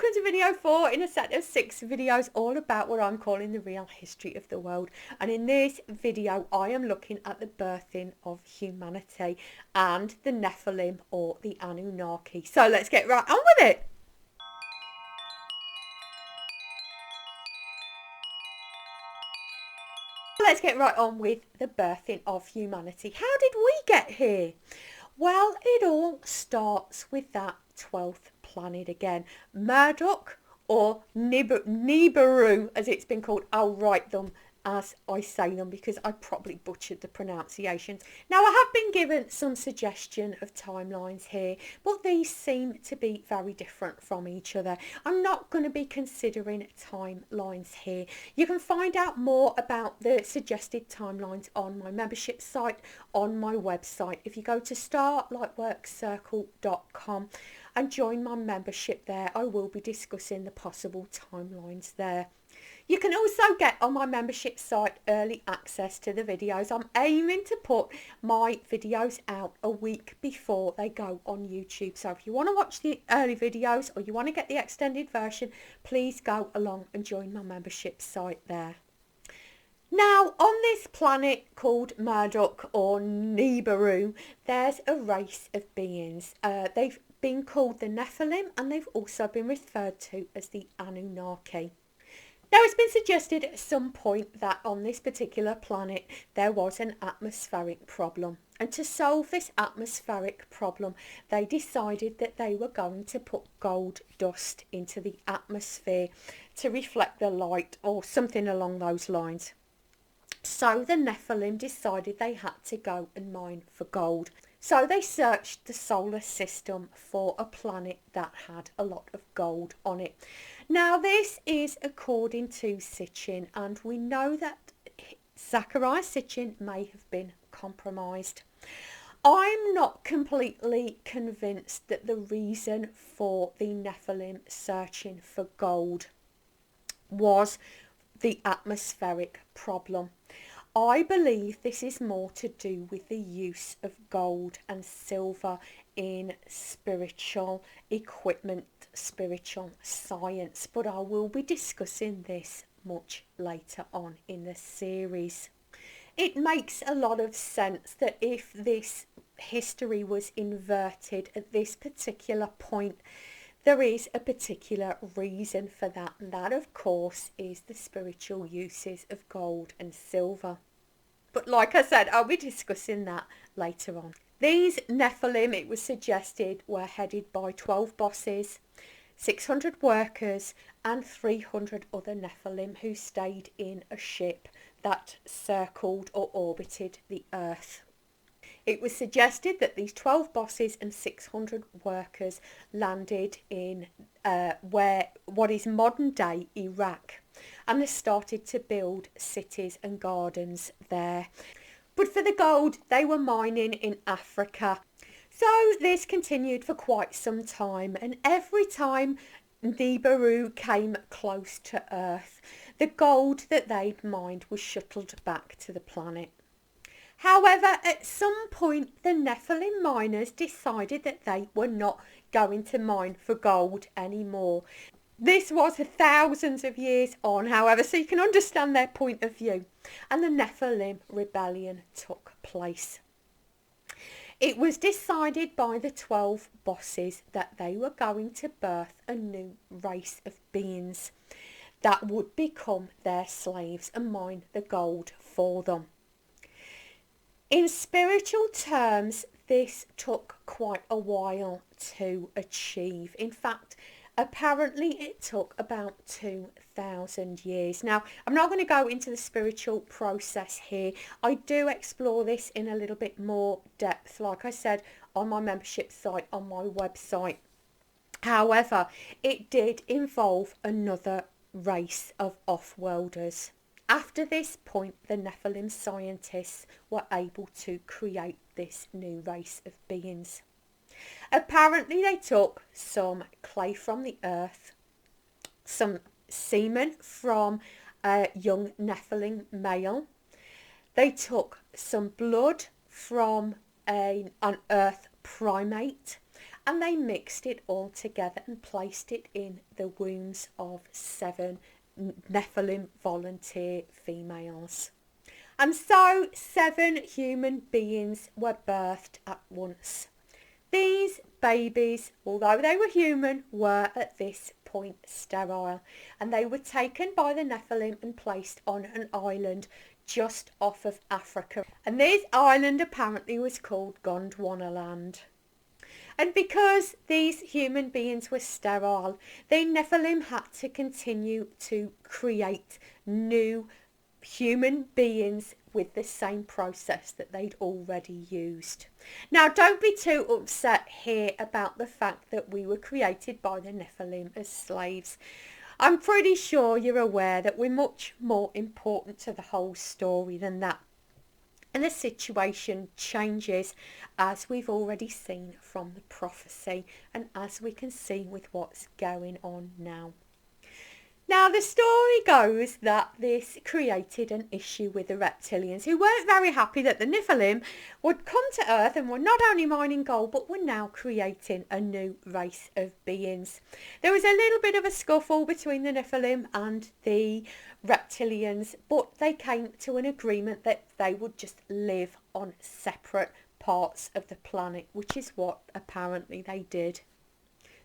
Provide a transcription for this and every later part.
welcome to video 4 in a set of 6 videos all about what I'm calling the real history of the world. And in this video I am looking at the birthing of humanity and the Nephilim or the Anunnaki. So let's get right on with it. Let's get right on with the birthing of humanity. How did we get here? Well, it all starts with that 12th planet again, Marduk or Nibiru as it's been called. I'll write them as I say them because I probably butchered the pronunciations. Now, I have been given some suggestion of timelines here, but these seem to be very different from each other. I'm not going to be considering timelines here. You can find out more about the suggested timelines on my membership site on my website. If you go to starlightworkcircle.com and join my membership there, I will be discussing the possible timelines there. You can also get on my membership site early access to the videos. I'm aiming to put my videos out a week before they go on YouTube. So if you want to watch the early videos or you want to get the extended version, please go along and join my membership site there. Now, on this planet called Marduk or Nibiru, there's a race of beings. They've been called the Nephilim and they've also been referred to as the Anunnaki. Now, it's been suggested at some point that on this particular planet there was an atmospheric problem, and to solve this atmospheric problem they decided that they were going to put gold dust into the atmosphere to reflect the light or something along those lines. So the Nephilim decided they had to go and mine for gold. So they searched the solar system for a planet that had a lot of gold on it. Now, this is according to Sitchin, and we know that Zachariah Sitchin may have been compromised. I'm not completely convinced that the reason for the Nephilim searching for gold was the atmospheric problem. I believe this is more to do with the use of gold and silver in spiritual equipment, spiritual science, but I will be discussing this much later on in the series. It makes a lot of sense that if this history was inverted at this particular point, there is a particular reason for that, and that of course is the spiritual uses of gold and silver. But like I said, I'll be discussing that later on. These Nephilim, it was suggested, were headed by 12 bosses, 600 workers and 300 other Nephilim who stayed in a ship that circled or orbited the Earth. It was suggested that these 12 bosses and 600 workers landed in what is modern day Iraq, and they started to build cities and gardens there. But for the gold, they were mining in Africa. So this continued for quite some time, and every time Nibiru came close to Earth, the gold that they'd mined was shuttled back to the planet. However, at some point the Nephilim miners decided that they were not going to mine for gold anymore. This was thousands of years on, however, so you can understand their point of view, and the Nephilim Rebellion took place. It was decided by the 12 bosses that they were going to birth a new race of beings that would become their slaves and mine the gold for them. In spiritual terms, this took quite a while to achieve. In fact, apparently it took about 2,000 years. Now, I'm not going to go into the spiritual process here. I do explore this in a little bit more depth, like I said, on my membership site, on my website. However, it did involve another race of off-worlders. After this point, the Nephilim scientists were able to create this new race of beings. Apparently they took some clay from the earth, some semen from a young Nephilim male. They took some blood from an earth primate, and they mixed it all together and placed it in the wombs of 7 Nephilim volunteer females. And so 7 human beings were birthed at once. These babies, although they were human, were at this point sterile, and they were taken by the Nephilim and placed on an island just off of Africa. And this island apparently was called Gondwanaland. And because these human beings were sterile, the Nephilim had to continue to create new human beings with the same process that they'd already used. Now, don't be too upset here about the fact that we were created by the Nephilim as slaves. I'm pretty sure you're aware that we're much more important to the whole story than that. And the situation changes, as we've already seen from the prophecy and as we can see with what's going on now. Now, the story goes that this created an issue with the Reptilians, who weren't very happy that the Nephilim would come to Earth and were not only mining gold, but were now creating a new race of beings. There was a little bit of a scuffle between the Nephilim and the Reptilians, but they came to an agreement that they would just live on separate parts of the planet, which is what apparently they did.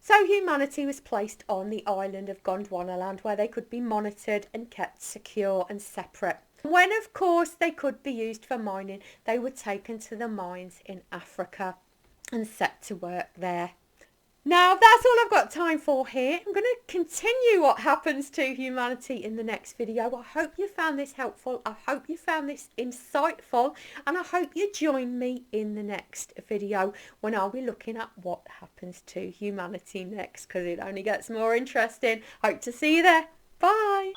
So humanity was placed on the island of Gondwanaland, where they could be monitored and kept secure and separate. When, of course, they could be used for mining, they were taken to the mines in Africa and set to work there. Now, that's all I've got time for here. I'm going to continue what happens to humanity in the next video. I hope you found this helpful. I hope you found this insightful. And I hope you join me in the next video when I'll be looking at what happens to humanity next, because it only gets more interesting. Hope to see you there. Bye.